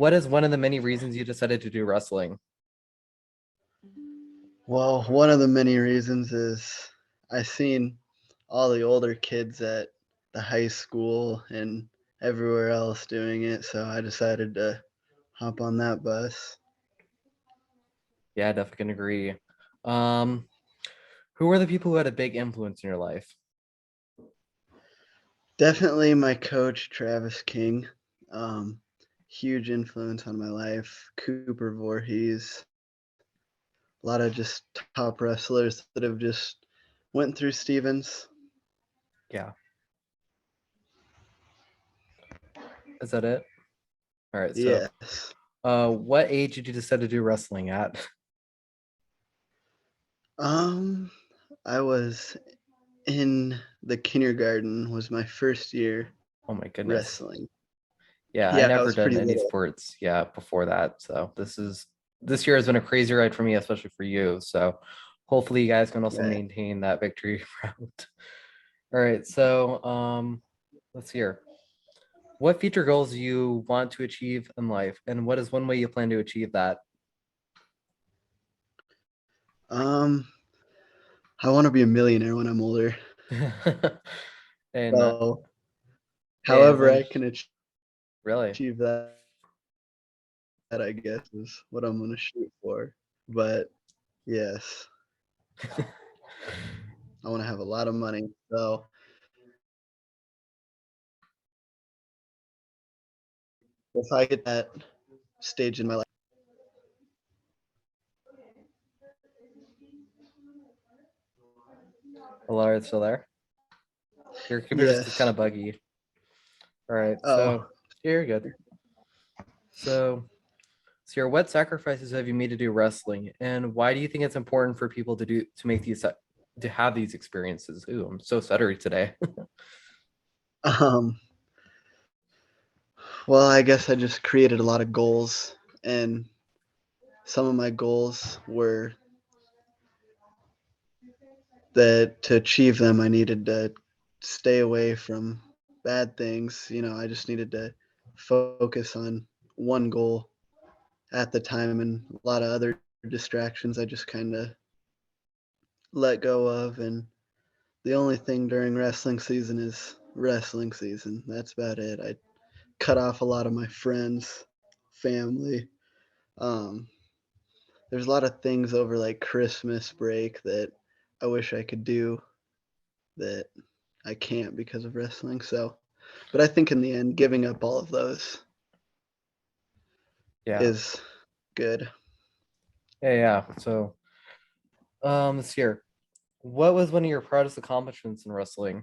What is one of the many reasons you decided to do wrestling? Well, one of the many reasons is I seen all the older kids at the high school and everywhere else doing it, so I decided to hop on that bus. Yeah, I definitely can agree. Um, who were the people who had a big influence in your life? Definitely my coach, Travis King. Um, Huge influence on my life. Cooper Voorhees. A lot of just top wrestlers that have just went through Stevens. Yeah. Is that it? All right. So, Yes. what age did you decide to do wrestling at? Um, I was in the kindergarten was my first year Oh my goodness. wrestling. Yeah, I Yeah, I never was done pretty any little. sports. Yeah, before that. So this year has been a crazy ride for me, especially for you. So hopefully you guys can also Right. maintain that victory route. All right. So let's hear. What future goals do you want to achieve in life, and what is one way you plan to achieve that? Um, I want to be a millionaire when I'm older. and So, and however when I can really, achieve that, I guess is what I'm going to shoot for. But yes, I want to have a lot of money. So, if I get that stage in my life, Laura, it's still there. Your computer's just kind yes. of buggy. All right, Oh, so you're good. So, so, what sacrifices have you made to do wrestling, and why do you think it's important for people to make these to have these experiences? Ooh, I'm so stuttery today. um, well, I guess I just created a lot of goals, and some of my goals were that to achieve them, I needed to stay away from bad things. I just needed to focus on one goal at the time, and a lot of other distractions I just kind of let go of. And the only thing during wrestling season is wrestling season. That's about it. I cut off a lot of my friends, family. Um, there's a lot of things over like Christmas break that I wish I could do that I can't because of wrestling. So, but I think in the end, giving up all of those Yeah, is good. yeah. So, this year, what was one of your proudest accomplishments in wrestling?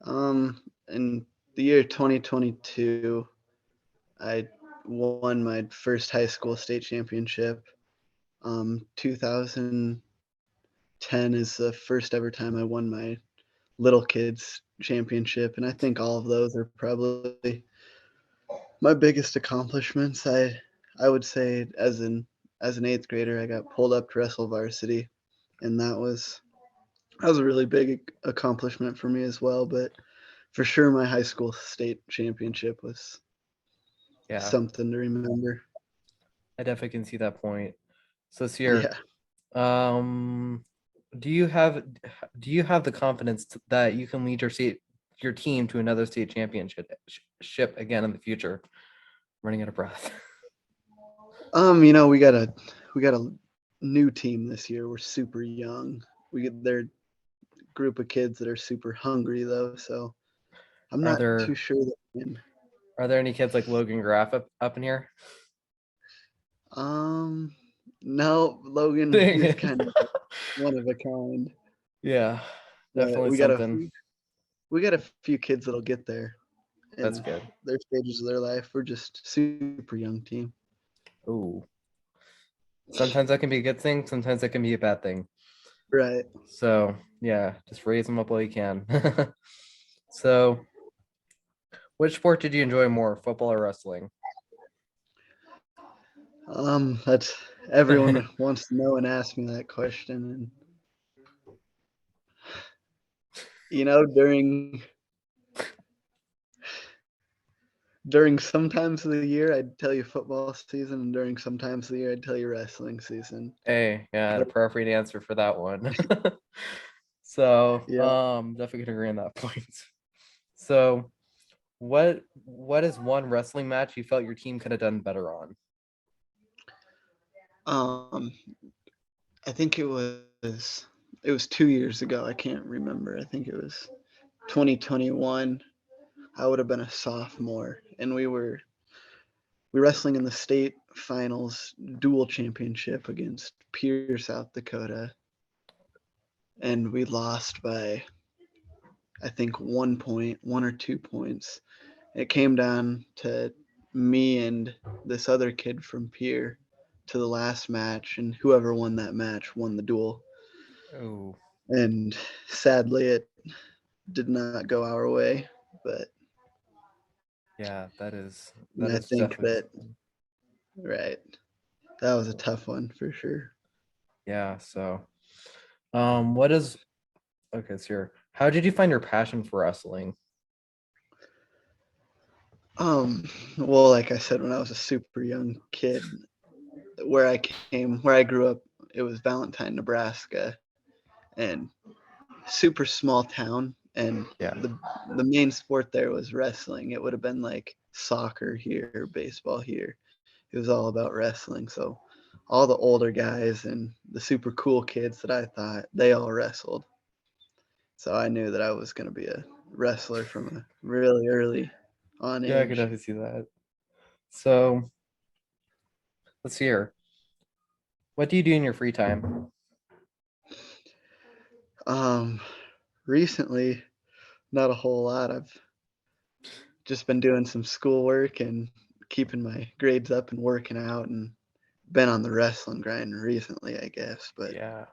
In the year 2022, I won my first high school state championship. 2010 is the first ever time I won my little kids championship, and I think all of those are probably my biggest accomplishments. I would say as an eighth grader, I got pulled up to wrestle varsity, and that was a really big accomplishment for me as well. But for sure, my high school state championship was Yeah, something to remember. I definitely can see that point. So, this year, Yeah. um, do you have do you have the confidence that you can lead your team to another state championship ship again in the future? Running out of breath. We got a new team this year. We're super young. We get their group of kids that are super hungry though, so I'm Are not too there sure that we can. are there any kids like Logan Graff up in here? Um, no, Logan, Dang he's it. kind of one of a kind. Yeah, But definitely we got a something. few, we got a few kids that'll get there That's in good. their stages of their life. We're just super young team. Ooh. Sometimes that can be a good thing, sometimes that can be a bad thing. Right. So yeah, just raise them up while you can. So which sport did you enjoy more, football or wrestling? That's everyone wants to know and ask me that question, and during During some times of the year, I'd tell you football season, and during some times of the year, I'd tell you wrestling season. Hey, yeah, But appropriate answer for that one. So, yeah, definitely can agree on that point. So, what is one wrestling match you felt your team could have done better on? um, I think it was 2 years ago. I can't remember. I think it was 2021. I would have been a sophomore, and we wrestling in the state finals dual championship against Pierre, South Dakota, and we lost by I think 1 point, 1 or 2 points. It came down to me and this other kid from Pierre to the last match, and whoever won that match won the duel. Oh, And sadly, it did not go our way, but yeah, that I is think definitely that disappointing. right, that was a tough one for sure. Yeah, so what is okay, so how did you find your passion for wrestling? Well, like I said, when I was a super young kid, where I grew up, it was Valentine, Nebraska, and super small town, and Yeah. the main sport there was wrestling. It would have been like soccer here, baseball here. It was all about wrestling. So all the older guys and the super cool kids that I thought, they all wrestled. So I knew that I was going to be a wrestler from a really early on Yeah, I could age. definitely see that. So let's see here. What do you do in your free time? Um, Recently, not a whole lot. I've just been doing some schoolwork and keeping my grades up and working out and been on the wrestling grind recently, I guess. But Yeah.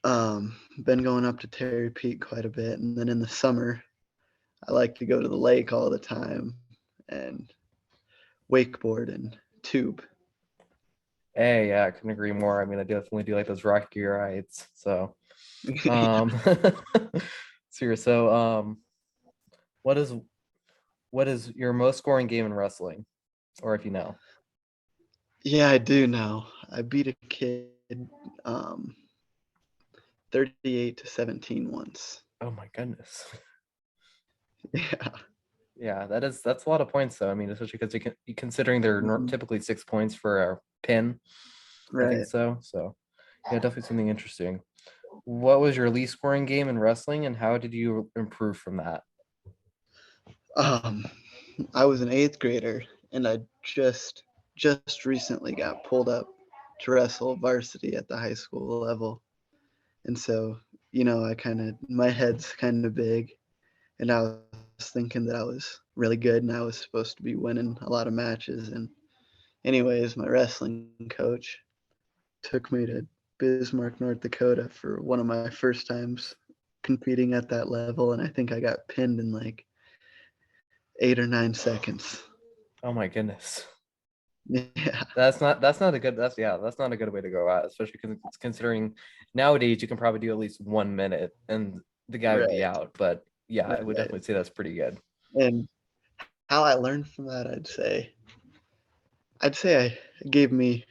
been going up to Terry Peak quite a bit, and then in the summer, I like to go to the lake all the time and wakeboard and tube. Hey, yeah, I couldn't agree more. I mean, I definitely do like those rocky rides. So, um, what is your most scoring game in wrestling, or if you know? Yeah, I do know. I beat a kid um, 38 to 17 once. Oh my goodness. Yeah, Yeah, that's a lot of points though. I mean, especially because considering they're mhm, typically 6 points for a pin. I think right. so. So, yeah, definitely something interesting. What was your least scoring game in wrestling, and how did you improve from that? Um, I was an eighth grader, and I just recently got pulled up to wrestle varsity at the high school level. And so, I kind of my head's kind of big, and I was thinking that I was really good and I was supposed to be winning a lot of matches. And anyways, my wrestling coach took me to Bismarck, North Dakota for one of my first times competing at that level, and I think I got pinned in like 8 or 9 seconds. Oh my goodness. Yeah, That's not a good that's not a good way to go out, especially considering nowadays you can probably do at least 1 minute and the guy would be right, out. But yeah, I would right. definitely say that's pretty good. And how I learned from that, I'd say it gave me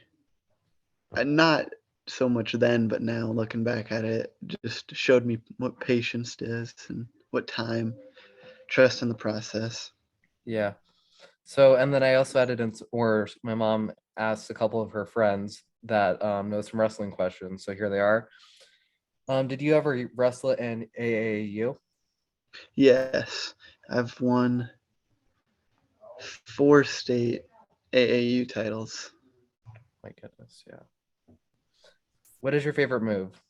not so much then, but now looking back at it, just showed me what patience is and what time, trust in the process. Yeah. So and then I also added in or my mom asked a couple of her friends that know some wrestling questions. So here they are. Did you ever wrestle in AAU? Yes, I've won 4 state AAU titles. My goodness, yeah. What is your favorite move?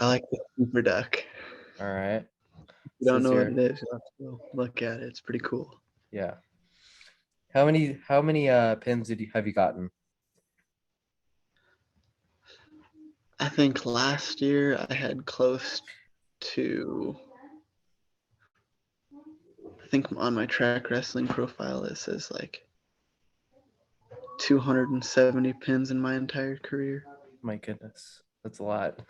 I like the super duck. All right. If you don't Says know what it here. is, you'll have to go look at it. It's pretty cool. Yeah. How many pins have you gotten? I think last year I had close to, I think on my track wrestling profile it says like 270 pins in my entire career. My goodness. That's a lot.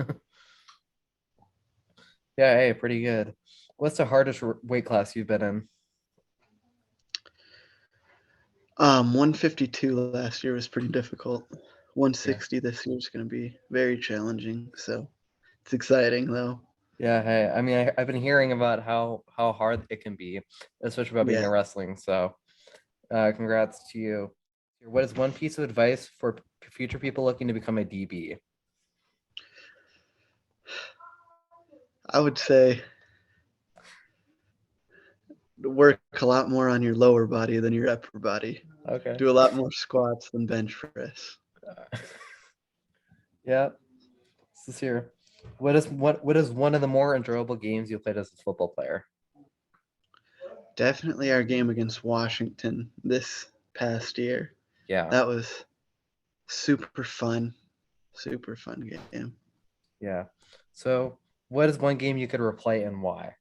Yeah, hey, pretty good. What's the hardest weight class you've been in? 152 last year was pretty difficult. Yeah. 160 this year is going to be very challenging. So it's exciting though. Yeah. Hey, I mean, I've been hearing about how hard it can be, especially about being Yeah. in wrestling. So, congrats to you. What is one piece of advice for future people looking to become a DB? I would say work a lot more on your lower body than your upper body. Okay. Do a lot more squats than bench press. Yeah. This is here. What is one of the more enjoyable games you played as a football player? Definitely our game against Washington this past year. Yeah. That was super fun. Super fun game. Yeah. So, what is one game you could replay and why?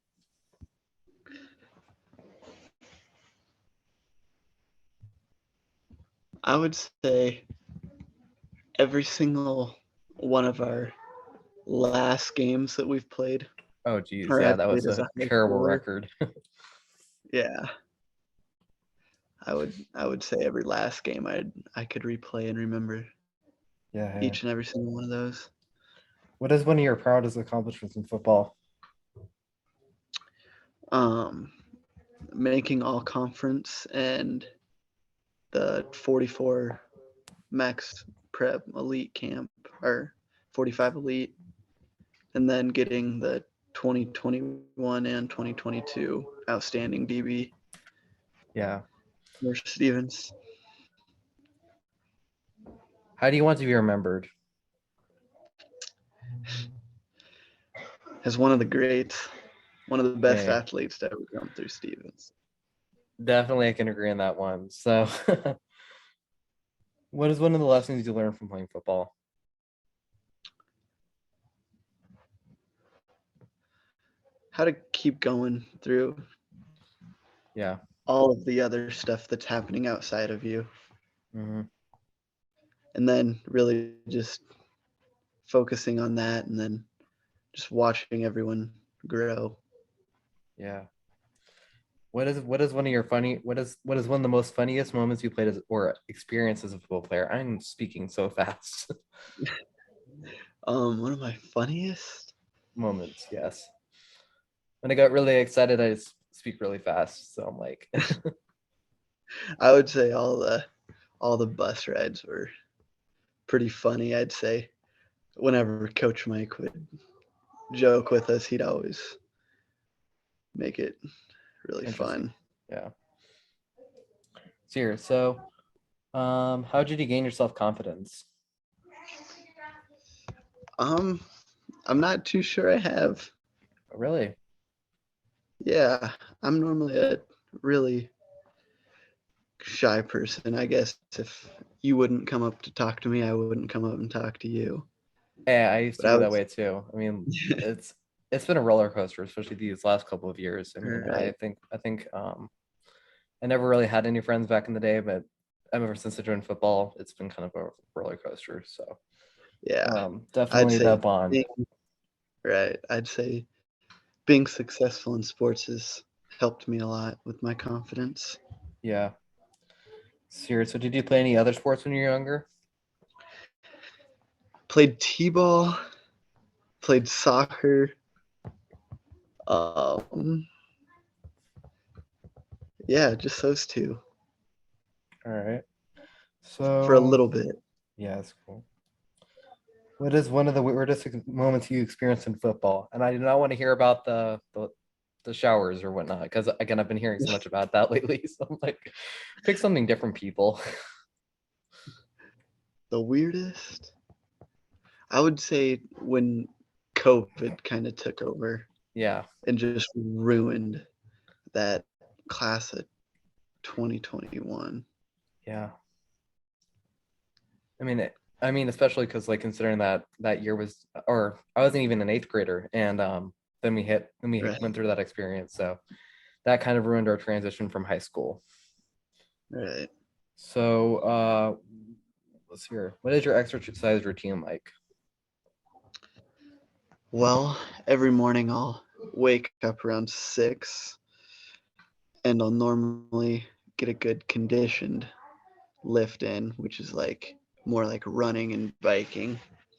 I would say every single one of our last games that we've played, Oh, geez. or Yeah, I've that was played as a a high terrible schooler. record. Yeah, I would say every last game I could replay and remember Yeah. each and every single one of those. What is one of your proudest accomplishments in football? Um, Making all conference and the 44 max prep elite camp or 45 elite, and then getting the 2021 and 2022 outstanding DB Yeah. for Stevens. How do you want to be remembered? As one of the greats, one of the best Hey, athletes to ever come through Stevens. definitely I can agree on that one. So, what is one of the lessons you learned from playing football? How to keep going through Yeah. all of the other stuff that's happening outside of you, Hmm. and then really just focusing on that, and then just watching everyone grow. Yeah. What is one of your funny what is one of the most funniest moments you played as or experienced as a football player? I'm speaking so fast. One of my funniest, Moments, yes. When I got really excited, I just speak really fast. So I'm like, I would say all the bus rides were pretty funny. I'd say whenever Coach Mike would joke with us, he'd always make it really interesting. fun. Yeah. So, how did you gain your self confidence? Um, I'm not too sure I have. Really? Yeah, I'm normally a really shy person. I guess if you wouldn't come up to talk to me, I wouldn't come up and talk to you. Yeah, I used But to I be would, that way too. I mean, it's it's been a roller coaster, especially these last couple of years. I mean, right? I think I never really had any friends back in the day, but ever since I joined football, it's been kind of a roller coaster. So, Yeah, I'd definitely say that bond. right. I'd say being successful in sports has helped me a lot with my confidence. Yeah. Serious. So, did you play any other sports when you were younger? Played t-ball, played soccer. Um, yeah, just those two All right. for a So, little bit. yeah, that's cool. What is one of the weirdest moments you experienced in football? And I do not want to hear about the showers or whatnot, because again, I've been hearing so much about that lately. So I'm like, pick something different, people. The weirdest, I would say when COVID kind of took over Yeah, and just ruined that class of 2021. yeah. I mean, I mean, especially because like considering that year was, or I wasn't even an eighth grader, and then we Right, went through that experience. So that kind of ruined our transition from high school. right. So let's hear. What is your exercise routine like? Well, every morning I'll wake up around 6, and I'll normally get a good conditioned lift in, which is like more like running and biking,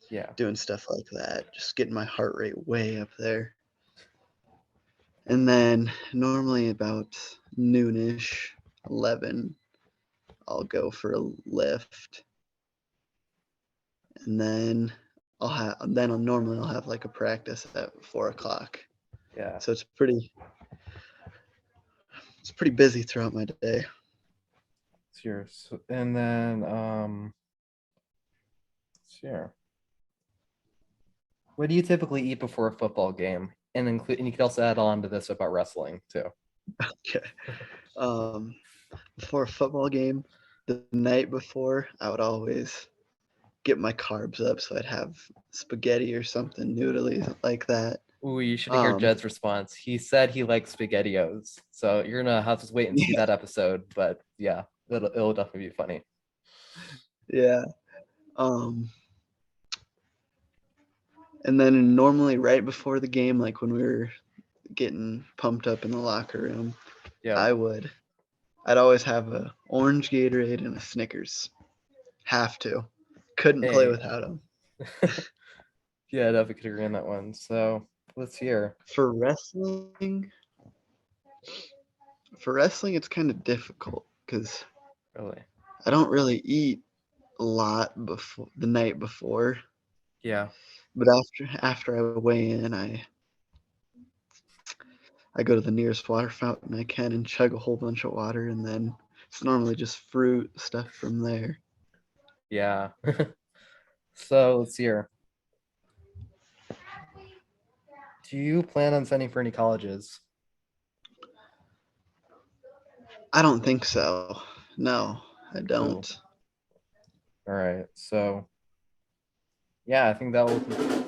Yeah. doing stuff like that, just getting my heart rate way up there. And then normally about noonish, 11, I'll go for a lift. And then I'll have like a practice at 4 o'clock. Yeah. So it's pretty busy throughout my day. Sure. And then sure. What do you typically eat before a football game? And you could also add on to this about wrestling too. Okay. Before a football game, the night before, I would always get my carbs up, so I'd have spaghetti or something noodly like that. Ooh, you should hear Jed's response. He said he likes SpaghettiOs. So you're gonna have to wait and see that episode. But yeah, it'll definitely be funny. Yeah. And then normally right before the game, like when we were getting pumped up in the locker room, Yeah. I'd always have a orange Gatorade and a Snickers. Have to. Couldn't play Hey. without them. Yeah, definitely could agree on that one. So let's hear. For wrestling, it's kind of difficult because Really? I don't really eat a lot before the night before. Yeah. But after I weigh in, I go to the nearest water fountain I can and chug a whole bunch of water, and then it's normally just fruit stuff from there. Yeah. So let's hear. Do you plan on sending for any colleges? I don't think so. No, I don't. Cool. All right. So yeah, I think that will